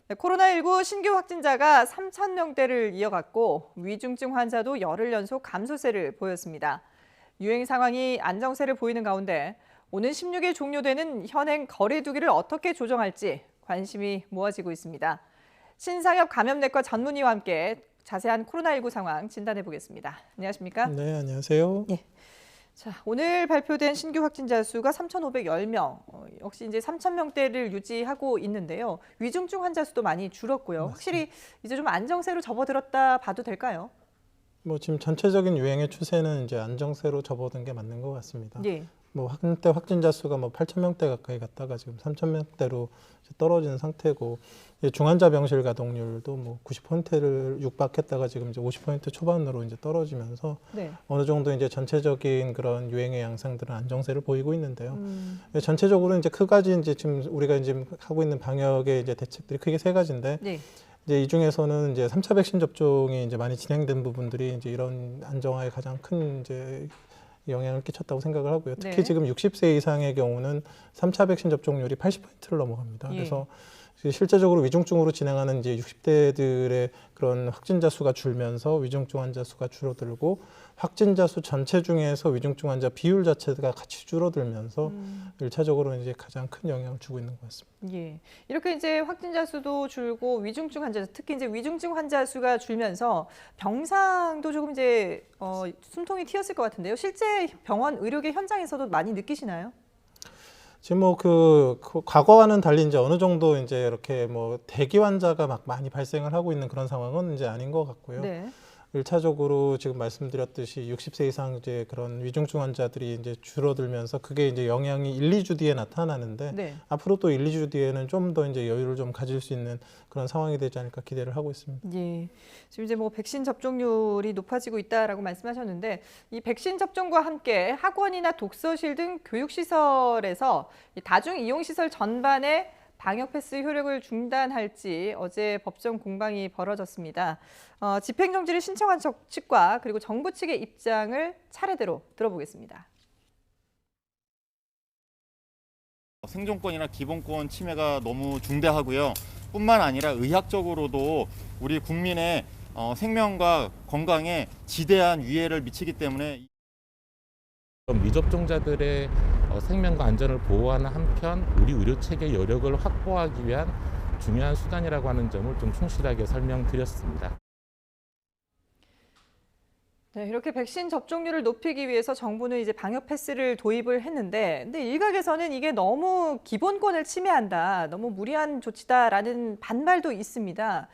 네, 코로나19 신규 확진자가 3,000명대를 이어갔고 위중증 환자도 열흘 연속 감소세를 보였습니다. 유행 상황이 안정세를 보이는 가운데 오는 16일 종료되는 현행 거리두기를 어떻게 조정할지 관심이 모아지고 있습니다. 신상엽 감염내과 전문의와 함께 자세한 코로나19 상황 진단해 보겠습니다. 안녕하십니까? 네, 안녕하세요. 예. 자, 오늘 발표된 신규 확진자 수가 3,510명, 역시 이제 3,000명대를 유지하고 있는데요. 위중증 환자 수도 많이 줄었고요. 확실히 이제 좀 안정세로 접어들었다 봐도 될까요? 지금 전체적인 유행의 추세는 이제 안정세로 접어든 게 맞는 것 같습니다. 예. 한때 확진자 수가 8,000명대 가까이 갔다가 지금 3,000명대로 떨어진 상태고, 중환자 병실 가동률도 90%를 육박했다가 지금 이제 50% 초반으로 이제 떨어지면서 네. 어느 정도 이제 전체적인 그런 유행의 양상들은 안정세를 보이고 있는데요. 전체적으로 이제 크가지 이제 지금 우리가 이제 하고 있는 방역의 이제 대책들이 크게 세 가지인데. 네. 이제 이 중에서는 이제 3차 백신 접종이 이제 많이 진행된 부분들이 이제 이런 안정화에 가장 큰 이제 영향을 끼쳤다고 생각을 하고요. 특히 네. 지금 60세 이상의 경우는 3차 백신 접종률이 80%를 넘어갑니다. 예. 그래서 실제적으로 위중증으로 진행하는 이제 60대들의 그런 확진자 수가 줄면서 위중증 환자 수가 줄어들고 확진자 수 전체 중에서 위중증 환자 비율 자체가 같이 줄어들면서 일차적으로 이제 가장 큰 영향을 주고 있는 것 같습니다. 예. 이렇게 이제 확진자 수도 줄고 위중증 환자, 특히 이제 위중증 환자 수가 줄면서 병상도 조금 이제 숨통이 튀었을 것 같은데요. 실제 병원 의료계 현장에서도 많이 느끼시나요? 지금 그 과거와는 달리 이제 어느 정도 이제 이렇게 대기 환자가 막 많이 발생을 하고 있는 그런 상황은 이제 아닌 것 같고요. 네. 일차적으로 지금 말씀드렸듯이 60세 이상 이제 그런 위중증 환자들이 이제 줄어들면서 그게 이제 영향이 1, 2주 뒤에 나타나는데 네. 앞으로 또 1, 2주 뒤에는 좀 더 이제 여유를 좀 가질 수 있는 그런 상황이 되지 않을까 기대를 하고 있습니다. 예. 지금 이제 백신 접종률이 높아지고 있다라고 말씀하셨는데 이 백신 접종과 함께 학원이나 독서실 등 교육시설에서 이 다중 이용시설 전반에 방역 패스 효력을 중단할지 어제 법정 공방이 벌어졌습니다. 집행정지를 신청한 측과 그리고 정부 측의 입장을 차례대로 들어보겠습니다. 생존권이나 기본권 침해가 너무 중대하고요. 뿐만 아니라 의학적으로도 우리 국민의 생명과 건강에 지대한 위해를 미치기 때문에 미접종자들의 생명과 안전을 보호하는 한편 우리 의료 체계 여력을 확보하기 위한 중요한 수단이라고 하는 점을 좀 충실하게 설명드렸습니다. 네, 이렇게 백신 접종률을 높이기 위해서 정부는 이제 방역 패스를 도입을 했는데, 근데 일각에서는 이게 너무 기본권을 침해한다, 너무 무리한 조치다라는 반발도 있습니다.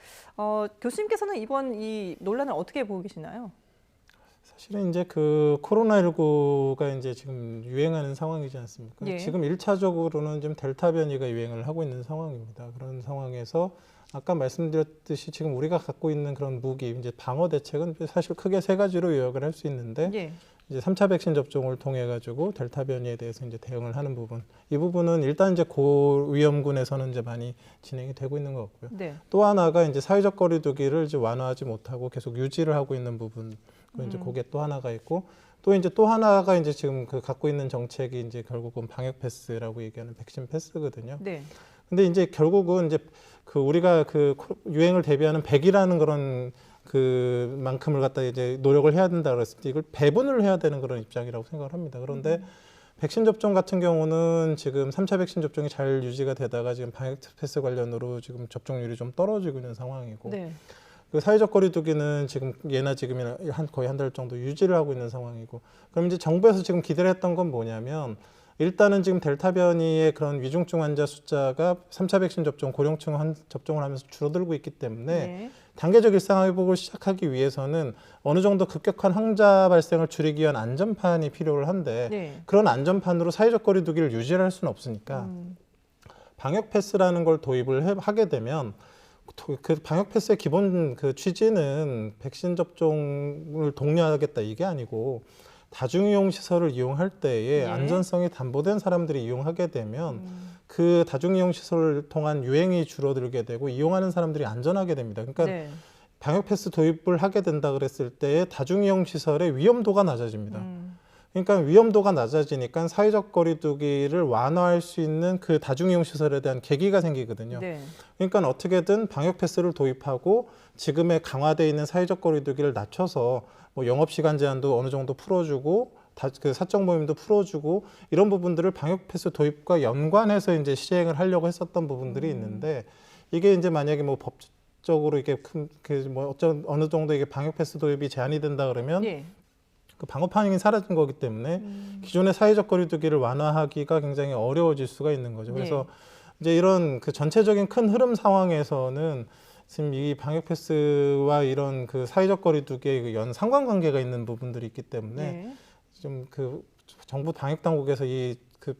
교수님께서는 이번 이 논란을 어떻게 보고 계시나요? 사실은 이제 그 코로나19가 이제 지금 유행하는 상황이지 않습니까? 예. 지금 1차적으로는 지금 델타 변이가 유행을 하고 있는 상황입니다. 그런 상황에서 아까 말씀드렸듯이 지금 우리가 갖고 있는 그런 무기, 이제 방어 대책은 사실 크게 세 가지로 요약을 할 수 있는데, 예. 이제 3차 백신 접종을 통해 가지고 델타 변이에 대해서 이제 대응을 하는 부분, 이 부분은 일단 이제 고위험군에서는 이제 많이 진행이 되고 있는 것 같고요. 네. 또 하나가 이제 사회적 거리두기를 이제 완화하지 못하고 계속 유지를 하고 있는 부분, 이제 그게 또 하나가 있고, 또 하나가 이제 지금 그 갖고 있는 정책이 이제 결국은 방역 패스라고 얘기하는 백신 패스거든요. 네. 근데 이제 결국은 이제 그 우리가 그 유행을 대비하는 100이라는 그런 그 만큼을 갖다 이제 노력을 해야 된다 그랬을 때 이걸 배분을 해야 되는 그런 입장이라고 생각을 합니다. 그런데 백신 접종 같은 경우는 지금 3차 백신 접종이 잘 유지가 되다가 지금 방역 패스 관련으로 지금 접종률이 좀 떨어지고 있는 상황이고, 네. 그 사회적 거리두기는 지금 예나 지금이나 거의 한 달 정도 유지를 하고 있는 상황이고, 그럼 이제 정부에서 지금 기대를 했던 건 뭐냐면, 일단은 지금 델타 변이의 그런 위중증 환자 숫자가 3차 백신 접종, 고령층 접종을 하면서 줄어들고 있기 때문에 네. 단계적 일상회복을 시작하기 위해서는 어느 정도 급격한 환자 발생을 줄이기 위한 안전판이 필요를 한데, 네. 그런 안전판으로 사회적 거리두기를 유지할 수는 없으니까 방역 패스라는 걸 도입을 하게 되면 그 방역 패스의 기본 그 취지는 백신 접종을 독려하겠다 이게 아니고, 다중이용 시설을 이용할 때에 예. 안전성이 담보된 사람들이 이용하게 되면 그 다중이용 시설을 통한 유행이 줄어들게 되고 이용하는 사람들이 안전하게 됩니다. 그러니까 네. 방역 패스 도입을 하게 된다 그랬을 때 다중이용 시설의 위험도가 낮아집니다. 그러니까 위험도가 낮아지니까 사회적 거리두기를 완화할 수 있는 그 다중이용 시설에 대한 계기가 생기거든요. 네. 그러니까 어떻게든 방역 패스를 도입하고 지금의 강화되어 있는 사회적 거리두기를 낮춰서 뭐 영업 시간 제한도 어느 정도 풀어주고 그 사적 모임도 풀어주고 이런 부분들을 방역 패스 도입과 연관해서 이제 시행을 하려고 했었던 부분들이 있는데 이게 이제 만약에 뭐 법적으로 이게 뭐 어느 정도 이게 방역 패스 도입이 제한이 된다 그러면 예. 그 방어 반응이 사라진 거기 때문에 기존의 사회적 거리두기를 완화하기가 굉장히 어려워질 수가 있는 거죠. 그래서 이제 이런 그 전체적인 큰 흐름 상황에서는 지금 이 방역 패스와 이런 그 사회적 거리두기의 그 연 상관관계가 있는 부분들이 있기 때문에 예. 좀 그 정부 방역 당국에서 이 그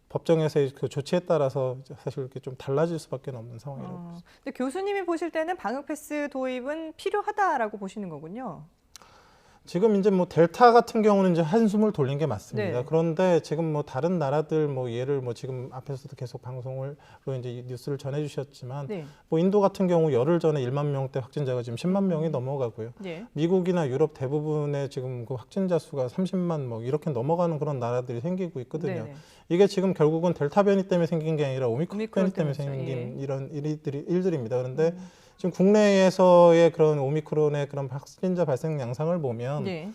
법정에서의 그 조치에 따라서 사실 이렇게 좀 달라질 수밖에 없는 상황이라고 봅니다. 근데 교수님이 보실 때는 방역 패스 도입은 필요하다라고 보시는 거군요. 지금 이제 뭐 델타 같은 경우는 이제 한숨을 돌린 게 맞습니다. 네. 그런데 지금 뭐 다른 나라들 뭐 예를 뭐 지금 앞에서도 계속 방송으로 이제 이 뉴스를 전해주셨지만 네. 뭐 인도 같은 경우 열흘 전에 1만 명대 확진자가 지금 10만 명이 넘어가고요. 예. 미국이나 유럽 대부분의 지금 그 확진자 수가 30만 뭐 이렇게 넘어가는 그런 나라들이 생기고 있거든요. 네네. 이게 지금 결국은 델타 변이 때문에 생긴 게 아니라 오미크론 변이 때문에 때문이죠. 생긴 예. 이런 일들입니다. 그런데 지금 국내에서의 그런 오미크론의 그런 확진자 발생 양상을 보면 예.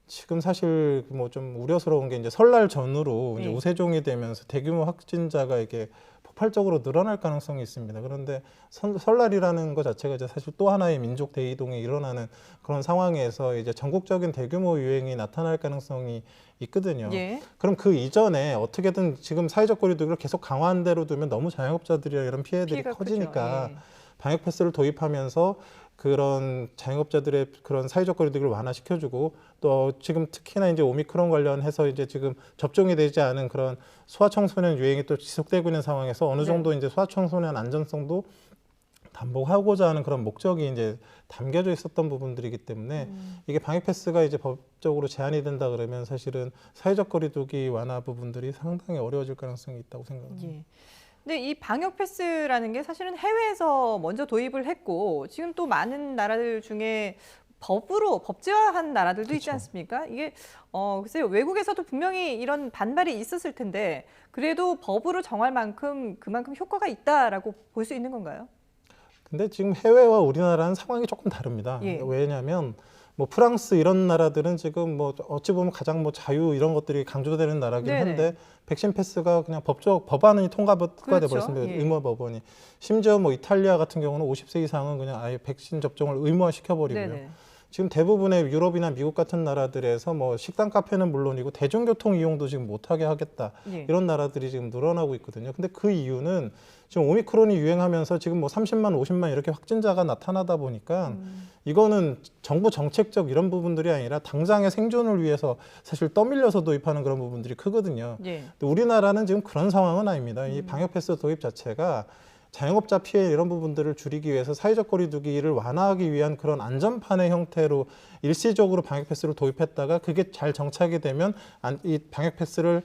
지금 사실 뭐 좀 우려스러운 게 이제 설날 전후로 이제 예. 우세종이 되면서 대규모 확진자가 이게 폭발적으로 늘어날 가능성이 있습니다. 그런데 설날이라는 것 자체가 이제 사실 또 하나의 민족 대이동이 일어나는 그런 상황에서 이제 전국적인 대규모 유행이 나타날 가능성이 있거든요. 예. 그럼 그 이전에 어떻게든 지금 사회적 거리두기를 계속 강화한 대로 두면 너무 자영업자들이나 이런 피해들이 피해가 커지니까 크죠. 예. 방역 패스를 도입하면서 그런 자영업자들의 그런 사회적 거리두기를 완화시켜주고 또 지금 특히나 이제 오미크론 관련해서 이제 지금 접종이 되지 않은 그런 소아청소년 유행이 또 지속되고 있는 상황에서 어느 정도 이제 소아청소년 안전성도 담보하고자 하는 그런 목적이 이제 담겨져 있었던 부분들이기 때문에 이게 방역 패스가 이제 법적으로 제한이 된다 그러면 사실은 사회적 거리두기 완화 부분들이 상당히 어려워질 가능성이 있다고 생각합니다. 예. 근데 이 방역 패스라는 게 사실은 해외에서 먼저 도입을 했고 지금 또 많은 나라들 중에 법으로 법제화한 나라들도 있지 그렇죠. 않습니까? 이게 글쎄요, 외국에서도 분명히 이런 반발이 있었을 텐데 그래도 법으로 정할 만큼 그만큼 효과가 있다라고 볼 수 있는 건가요? 근데 지금 해외와 우리나라는 상황이 조금 다릅니다. 예. 왜냐하면 뭐 프랑스 이런 나라들은 지금 뭐 어찌 보면 가장 뭐 자유 이런 것들이 강조되는 나라긴 네네. 한데 백신 패스가 그냥 법안이 통과돼 그렇죠. 버렸습니다. 예. 의무 법안이. 심지어 뭐 이탈리아 같은 경우는 50세 이상은 그냥 아예 백신 접종을 의무화 시켜버리고요. 네네. 지금 대부분의 유럽이나 미국 같은 나라들에서 뭐 식당 카페는 물론이고 대중교통 이용도 지금 못하게 하겠다. 예. 이런 나라들이 지금 늘어나고 있거든요. 근데 그 이유는 지금 오미크론이 유행하면서 지금 뭐 30만, 50만 이렇게 확진자가 나타나다 보니까 이거는 정부 정책적 이런 부분들이 아니라 당장의 생존을 위해서 사실 떠밀려서 도입하는 그런 부분들이 크거든요. 예. 근데 우리나라는 지금 그런 상황은 아닙니다. 이 방역 패스 도입 자체가 자영업자 피해 이런 부분들을 줄이기 위해서 사회적 거리두기를 완화하기 위한 그런 안전판의 형태로 일시적으로 방역 패스를 도입했다가 그게 잘 정착이 되면 이 방역 패스를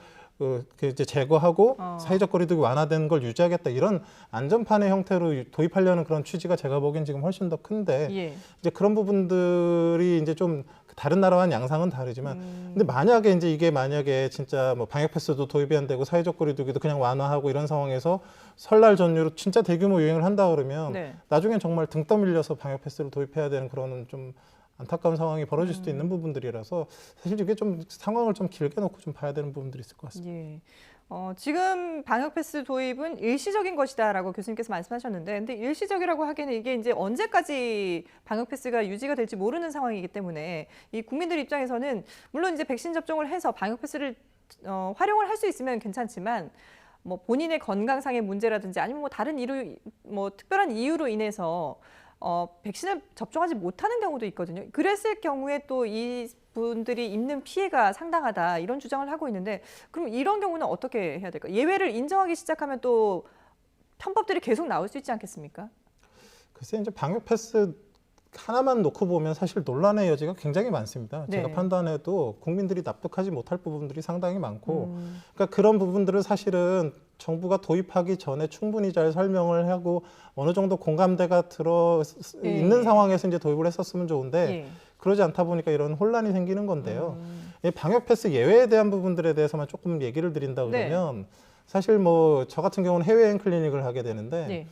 이제 제거하고 사회적 거리두기 완화되는 걸 유지하겠다 이런 안전판의 형태로 도입하려는 그런 취지가 제가 보기엔 지금 훨씬 더 큰데 예. 이제 그런 부분들이 이제 좀 다른 나라와는 양상은 다르지만 근데 만약에 이제 이게 만약에 진짜 뭐 방역 패스도 도입이 안 되고 사회적 거리두기도 그냥 완화하고 이런 상황에서 설날 전후로 진짜 대규모 유행을 한다 그러면 네. 나중엔 정말 등 떠밀려서 방역 패스를 도입해야 되는 그런 좀 안타까운 상황이 벌어질 수도 있는 부분들이라서 사실 이게 좀 상황을 좀 길게 놓고 좀 봐야 되는 부분들이 있을 것 같습니다. 예. 지금 방역 패스 도입은 일시적인 것이다라고 교수님께서 말씀하셨는데, 근데 일시적이라고 하기에는 이게 이제 언제까지 방역 패스가 유지가 될지 모르는 상황이기 때문에 이 국민들 입장에서는 물론 이제 백신 접종을 해서 방역 패스를 활용을 할 수 있으면 괜찮지만 뭐 본인의 건강상의 문제라든지 아니면 뭐 다른 이유, 뭐 특별한 이유로 인해서 백신을 접종하지 못하는 경우도 있거든요. 그랬을 경우에 또 이 분들이 입는 피해가 상당하다 이런 주장을 하고 있는데 그럼 이런 경우는 어떻게 해야 될까요? 예외를 인정하기 시작하면 또 편법들이 계속 나올 수 있지 않겠습니까? 글쎄 이제 방역 패스 하나만 놓고 보면 사실 논란의 여지가 굉장히 많습니다. 네. 제가 판단해도 국민들이 납득하지 못할 부분들이 상당히 많고 그러니까 그런 부분들을 사실은 정부가 도입하기 전에 충분히 잘 설명을 하고 어느 정도 공감대가 들어 있는 상황에서 이제 도입을 했었으면 좋은데 예. 그러지 않다 보니까 이런 혼란이 생기는 건데요. 이 방역 패스 예외에 대한 부분들에 대해서만 조금 얘기를 드린다 그러면 사실 뭐 저 같은 경우는 해외여행 클리닉을 하게 되는데 네.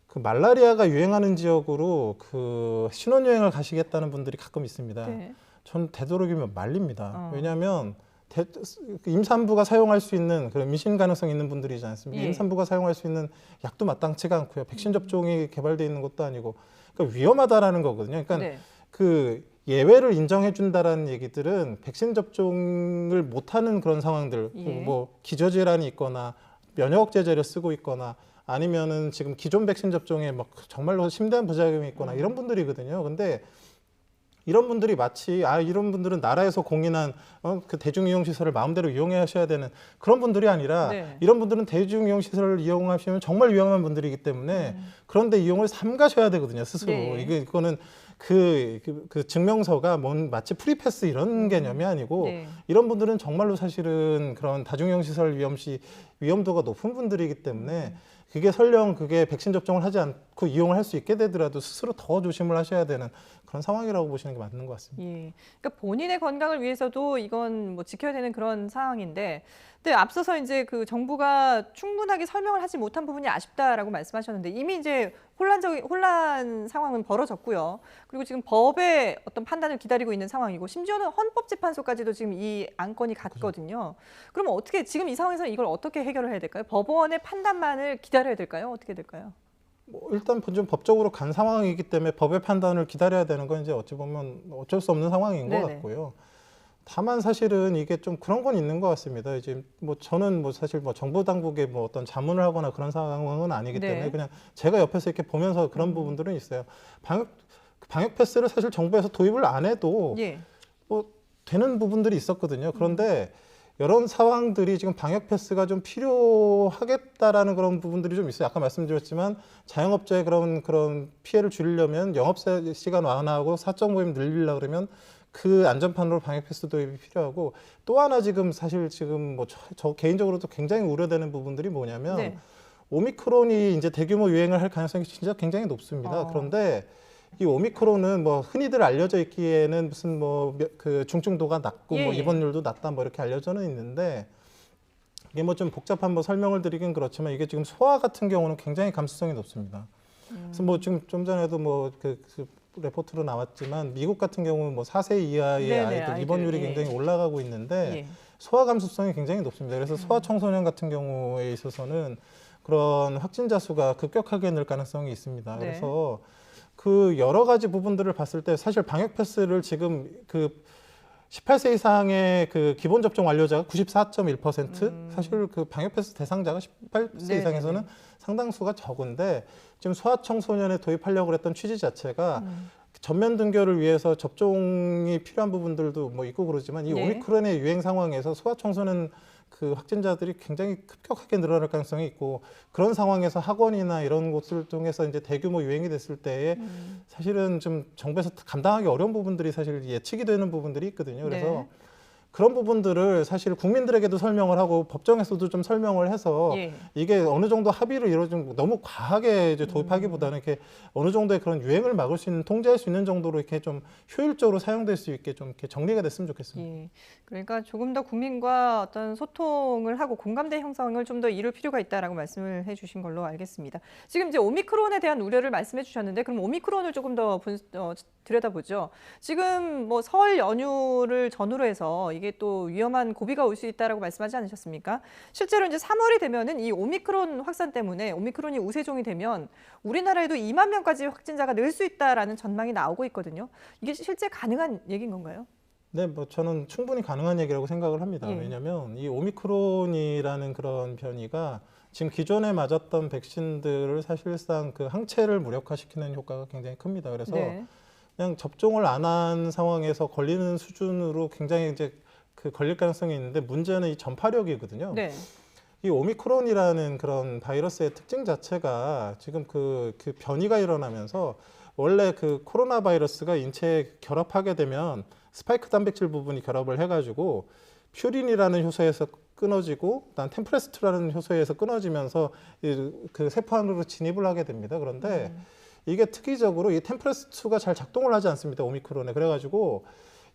그 말라리아가 유행하는 지역으로 그 신혼여행을 가시겠다는 분들이 가끔 있습니다. 네. 전 되도록이면 말립니다. 어. 왜냐하면 임산부가 사용할 수 있는 그런 임신 가능성 있는 분들이지 않습니까? 예. 임산부가 사용할 수 있는 약도 마땅치가 않고요. 백신 접종이 개발되어 있는 것도 아니고 그러니까 위험하다라는 거거든요. 그러니까 네. 그 예외를 인정해 준다라는 얘기들은 백신 접종을 못하는 그런 상황들, 예. 뭐 기저질환이 있거나 면역 억제제를 쓰고 있거나 아니면은 지금 기존 백신 접종에 막 정말로 심대한 부작용이 있거나 이런 분들이거든요. 근데 이런 분들이 마치 이런 분들은 나라에서 공인한 그 대중이용 시설을 마음대로 이용하셔야 되는 그런 분들이 아니라 네. 이런 분들은 대중이용 시설을 이용하시면 정말 위험한 분들이기 때문에 그런데 이용을 삼가셔야 되거든요 스스로. 네. 이거는 그 증명서가 뭔 마치 프리패스 이런 개념이 아니고 네. 이런 분들은 정말로 사실은 그런 다중이용 시설 위험도가 높은 분들이기 때문에 그게 설령 그게 백신 접종을 하지 않고 이용을 할 수 있게 되더라도 스스로 더 조심을 하셔야 되는 그런 상황이라고 보시는 게 맞는 것 같습니다. 예. 그러니까 본인의 건강을 위해서도 이건 뭐 지켜야 되는 그런 상황인데, 근데 앞서서 이제 그 정부가 충분하게 설명을 하지 못한 부분이 아쉽다라고 말씀하셨는데 이미 이제 혼란 상황은 벌어졌고요. 그리고 지금 법의 어떤 판단을 기다리고 있는 상황이고 심지어는 헌법재판소까지도 지금 이 안건이 갔거든요. 그러면 어떻게 지금 이 상황에서 이걸 어떻게 해결을 해야 될까요? 법원의 판단만을 기다려야 될까요? 어떻게 될까요? 일단 좀 법적으로 간 상황이기 때문에 법의 판단을 기다려야 되는 건 이제 어찌 보면 어쩔 수 없는 상황인 것 네네. 같고요. 다만 사실은 이게 좀 그런 건 있는 것 같습니다. 이제 뭐 저는 뭐 사실 뭐 정부 당국에 뭐 어떤 자문을 하거나 그런 상황은 아니기 네. 때문에 그냥 제가 옆에서 이렇게 보면서 그런 부분들은 있어요. 방역 패스를 사실 정부에서 도입을 안 해도 예. 뭐 되는 부분들이 있었거든요. 그런데 이런 상황들이 지금 방역 패스가 좀 필요하겠다라는 그런 부분들이 좀 있어요. 아까 말씀드렸지만 자영업자의 그런 피해를 줄이려면 영업 시간 완화하고 사적 모임 늘리려고 그러면 그 안전판으로 방역 패스 도입이 필요하고 또 하나 지금 사실 지금 뭐 저 개인적으로도 굉장히 우려되는 부분들이 뭐냐면 네. 오미크론이 이제 대규모 유행을 할 가능성이 진짜 굉장히 높습니다. 그런데 이 오미크론은 뭐 흔히들 알려져 있기에는 무슨 뭐 그 중증도가 낮고 예, 뭐 예. 입원율도 낮다 뭐 이렇게 알려져는 있는데 이게 뭐 좀 복잡한 뭐 설명을 드리긴 그렇지만 이게 지금 소아 같은 경우는 굉장히 감수성이 높습니다. 그래서 뭐 지금 좀 전에도 뭐 그 레포트로 나왔지만 미국 같은 경우는 뭐 4세 이하의 네네, 아이들 아이들, 입원율이 예. 굉장히 올라가고 있는데 예. 소아 감수성이 굉장히 높습니다. 그래서 소아 청소년 같은 경우에 있어서는 그런 확진자 수가 급격하게 늘 가능성이 있습니다. 네. 그래서 그 여러 가지 부분들을 봤을 때 사실 방역 패스를 지금 그 18세 이상의 그 기본 접종 완료자가 94.1%, 사실 그 방역 패스 대상자가 18세 네네네. 이상에서는 상당수가 적은데 지금 소아청소년에 도입하려고 했던 취지 자체가 전면 등교를 위해서 접종이 필요한 부분들도 뭐 있고 그러지만 이 네. 오미크론의 유행 상황에서 소아청소년 그 확진자들이 굉장히 급격하게 늘어날 가능성이 있고 그런 상황에서 학원이나 이런 곳을 통해서 이제 대규모 유행이 됐을 때에 사실은 좀 정부에서 감당하기 어려운 부분들이 사실 예측이 되는 부분들이 있거든요. 그래서 네. 그런 부분들을 사실 국민들에게도 설명을 하고 법정에서도 좀 설명을 해서 예. 이게 어느 정도 합의를 이루어진 너무 과하게 이제 도입하기보다는 이렇게 어느 정도의 그런 유행을 막을 수 있는 통제할 수 있는 정도로 이렇게 좀 효율적으로 사용될 수 있게 좀 이렇게 정리가 됐으면 좋겠습니다. 예. 그러니까 조금 더 국민과 어떤 소통을 하고 공감대 형성을 좀 더 이룰 필요가 있다라고 말씀을 해주신 걸로 알겠습니다. 지금 이제 오미크론에 대한 우려를 말씀해 주셨는데 그럼 오미크론을 조금 더 들여다보죠. 지금 뭐 설 연휴를 전후로 해서 이게 또 위험한 고비가 올 수 있다라고 말씀하지 않으셨습니까? 실제로 이제 3월이 되면은 이 오미크론 확산 때문에 오미크론이 우세종이 되면 우리나라에도 2만 명까지 확진자가 늘 수 있다라는 전망이 나오고 있거든요. 이게 실제 가능한 얘기인 건가요? 네, 뭐 저는 충분히 가능한 얘기라고 생각을 합니다. 예. 왜냐하면 이 오미크론이라는 그런 변이가 지금 기존에 맞았던 백신들을 사실상 그 항체를 무력화시키는 효과가 굉장히 큽니다. 그래서 네. 그냥 접종을 안 한 상황에서 걸리는 수준으로 굉장히 이제 그 걸릴 가능성이 있는데 문제는 이 전파력이거든요. 네. 이 오미크론이라는 그런 바이러스의 특징 자체가 지금 그 변이가 일어나면서 원래 그 코로나 바이러스가 인체에 결합하게 되면 스파이크 단백질 부분이 결합을 해가지고 퓨린이라는 효소에서 끊어지고 그다음 템프레스트라는 효소에서 끊어지면서 그 세포 안으로 진입을 하게 됩니다. 그런데 이게 특이적으로 이 템프레스트가 잘 작동을 하지 않습니다. 오미크론에. 그래가지고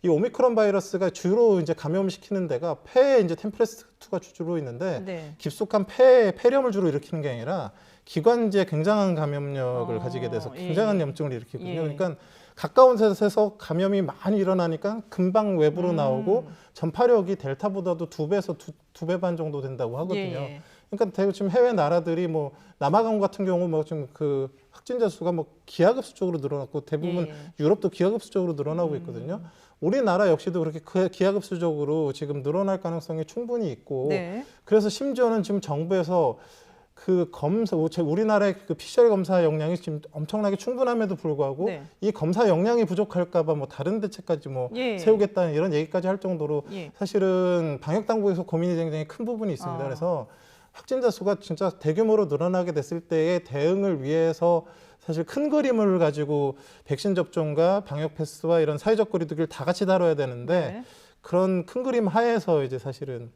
이 오미크론 바이러스가 주로 이제 감염시키는 데가 폐에 이제 템플레스2가 주로 있는데 네. 깊숙한 폐렴을 주로 일으키는 게 아니라 기관지에 굉장한 감염력을 가지게 돼서 굉장한 염증을 일으키거든요. 예. 그러니까 가까운 곳에서 감염이 많이 일어나니까 금방 외부로 나오고 전파력이 델타보다도 2배에서 2배 반 정도 된다고 하거든요. 예. 그러니까 대부분 지금 해외 나라들이 뭐 남아공 같은 경우 뭐 좀 그 확진자 수가 뭐 기하급수적으로 늘어났고 대부분 예. 유럽도 기하급수적으로 늘어나고 있거든요. 우리나라 역시도 그렇게 기하급수적으로 지금 늘어날 가능성이 충분히 있고 네. 그래서 심지어는 지금 정부에서 그 검사 우리나라의 그 PCR 검사 역량이 지금 엄청나게 충분함에도 불구하고 네. 이 검사 역량이 부족할까봐 뭐 다른 대책까지 뭐 예. 세우겠다는 이런 얘기까지 할 정도로 예. 사실은 방역 당국에서 고민이 굉장히 큰 부분이 있습니다. 아. 그래서 확진자 수가 진짜 대규모로 늘어나게 됐을 때의 대응을 위해서 사실 큰 그림을 가지고 백신 접종과 방역 패스와 이런 사회적 거리두기를 다 같이 다뤄야 되는데 네. 그런 큰 그림 하에서 이제 사실은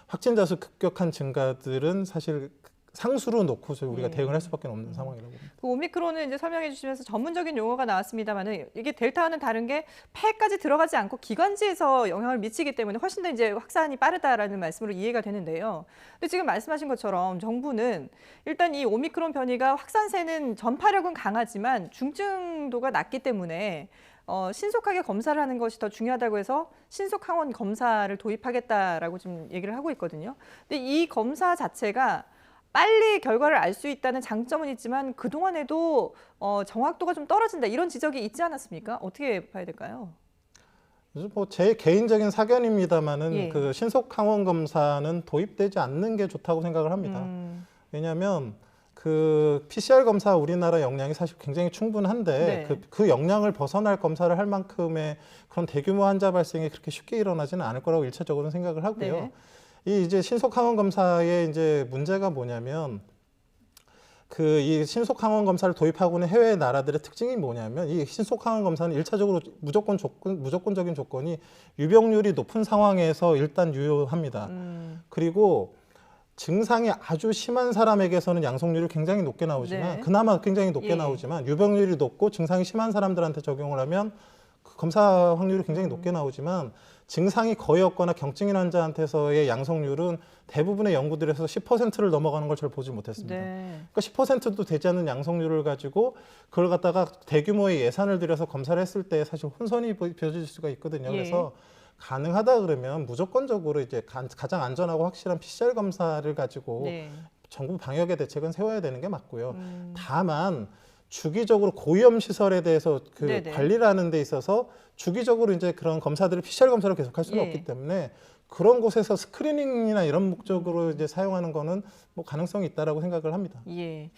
확진자 수 급격한 증가들은 사실 상수로 놓고서 우리가 예. 대응을 할 수밖에 없는 상황이라고 봅니다. 그 오미크론은 이제 설명해 주시면서 전문적인 용어가 나왔습니다만은 이게 델타와는 다른 게 폐까지 들어가지 않고 기관지에서 영향을 미치기 때문에 훨씬 더 이제 확산이 빠르다라는 말씀으로 이해가 되는데요. 근데 지금 말씀하신 것처럼 정부는 일단 이 오미크론 변이가 확산세는 전파력은 강하지만 중증도가 낮기 때문에 신속하게 검사를 하는 것이 더 중요하다고 해서 신속 항원 검사를 도입하겠다라고 지금 얘기를 하고 있거든요. 근데 이 검사 자체가 빨리 결과를 알 수 있다는 장점은 있지만 그동안에도 정확도가 좀 떨어진다 이런 지적이 있지 않았습니까? 어떻게 봐야 될까요? 뭐 제 개인적인 사견입니다만은 예. 그 신속 항원 검사는 도입되지 않는 게 좋다고 생각을 합니다. 왜냐하면 그 PCR 검사 우리나라 역량이 사실 굉장히 충분한데 네. 그 역량을 벗어날 검사를 할 만큼의 그런 대규모 환자 발생이 그렇게 쉽게 일어나지는 않을 거라고 일차적으로는 생각을 하고요. 네. 이 이제 신속 항원 검사의 이제 문제가 뭐냐면 그 이 신속 항원 검사를 도입하고 있는 해외 나라들의 특징이 뭐냐면 이 신속 항원 검사는 일차적으로 무조건적인 조건이 유병률이 높은 상황에서 일단 유효합니다. 그리고 증상이 아주 심한 사람에게서는 양성률이 굉장히 높게 나오지만 네. 그나마 굉장히 높게 예. 나오지만 유병률이 높고 증상이 심한 사람들한테 적용을 하면 그 검사 확률이 굉장히 높게 나오지만 증상이 거의 없거나 경증인 환자한테서의 양성률은 대부분의 연구들에서 10%를 넘어가는 걸 잘 보지 못했습니다. 네. 그러니까 10%도 되지 않는 양성률을 가지고 그걸 갖다가 대규모의 예산을 들여서 검사를 했을 때 사실 혼선이 빚어질 수가 있거든요. 예. 그래서 가능하다 그러면 무조건적으로 이제 가장 안전하고 확실한 PCR 검사를 가지고 네. 정부 방역의 대책은 세워야 되는 게 맞고요. 다만 주기적으로 고위험 시설에 대해서 그 네네. 관리를 하는 데 있어서 주기적으로 이제 그런 검사들을 PCR 검사를 계속할 수는 예. 없기 때문에 그런 곳에서 스크리닝이나 이런 목적으로 이제 사용하는 거는 뭐 가능성이 있다라고 생각을 합니다. 예.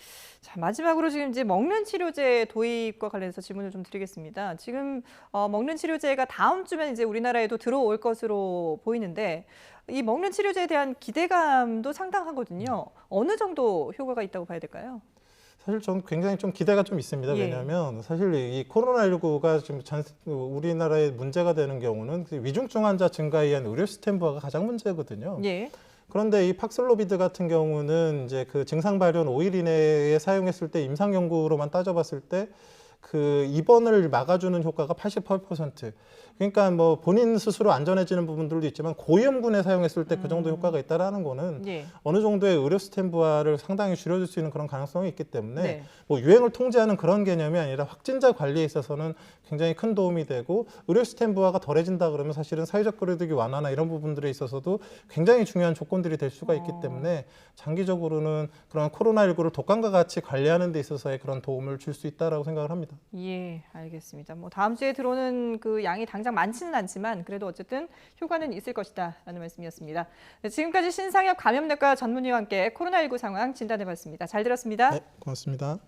자, 마지막으로 지금 이제 먹는 치료제 도입과 관련해서 질문을 좀 드리겠습니다. 지금 먹는 치료제가 다음 주면 이제 우리나라에도 들어올 것으로 보이는데 이 먹는 치료제에 대한 기대감도 상당하거든요. 어느 정도 효과가 있다고 봐야 될까요? 사실 저는 굉장히 좀 기대가 좀 있습니다. 예. 왜냐하면 사실 이 코로나19가 지금 우리나라에 문제가 되는 경우는 위중증 환자 증가에 의한 의료 시스템 부하가 가장 문제거든요. 예. 그런데 이 팍슬로비드 같은 경우는 이제 그 증상 발현 5일 이내에 사용했을 때 임상 연구로만 따져봤을 때 그 입원을 막아주는 효과가 88%. 그러니까 뭐 본인 스스로 안전해지는 부분들도 있지만 고위험군에 사용했을 때 그 정도 효과가 있다라는 거는 예. 어느 정도의 의료 시스템 부하를 상당히 줄여줄 수 있는 그런 가능성이 있기 때문에 네. 뭐 유행을 통제하는 그런 개념이 아니라 확진자 관리에 있어서는 굉장히 큰 도움이 되고 의료 시스템 부하가 덜해진다 그러면 사실은 사회적 거리두기 완화나 이런 부분들에 있어서도 굉장히 중요한 조건들이 될 수가 있기 때문에 장기적으로는 그런 코로나19를 독감과 같이 관리하는 데 있어서의 그런 도움을 줄 수 있다라고 생각을 합니다. 예, 알겠습니다. 뭐 다음 주에 들어오는 그 양이 당장 많지는 않지만 그래도 어쨌든 효과는 있을 것이다라는 말씀이었습니다. 네, 지금까지 신상엽 감염내과 전문의와 함께 코로나19 상황 진단해봤습니다. 잘 들었습니다. 네, 고맙습니다.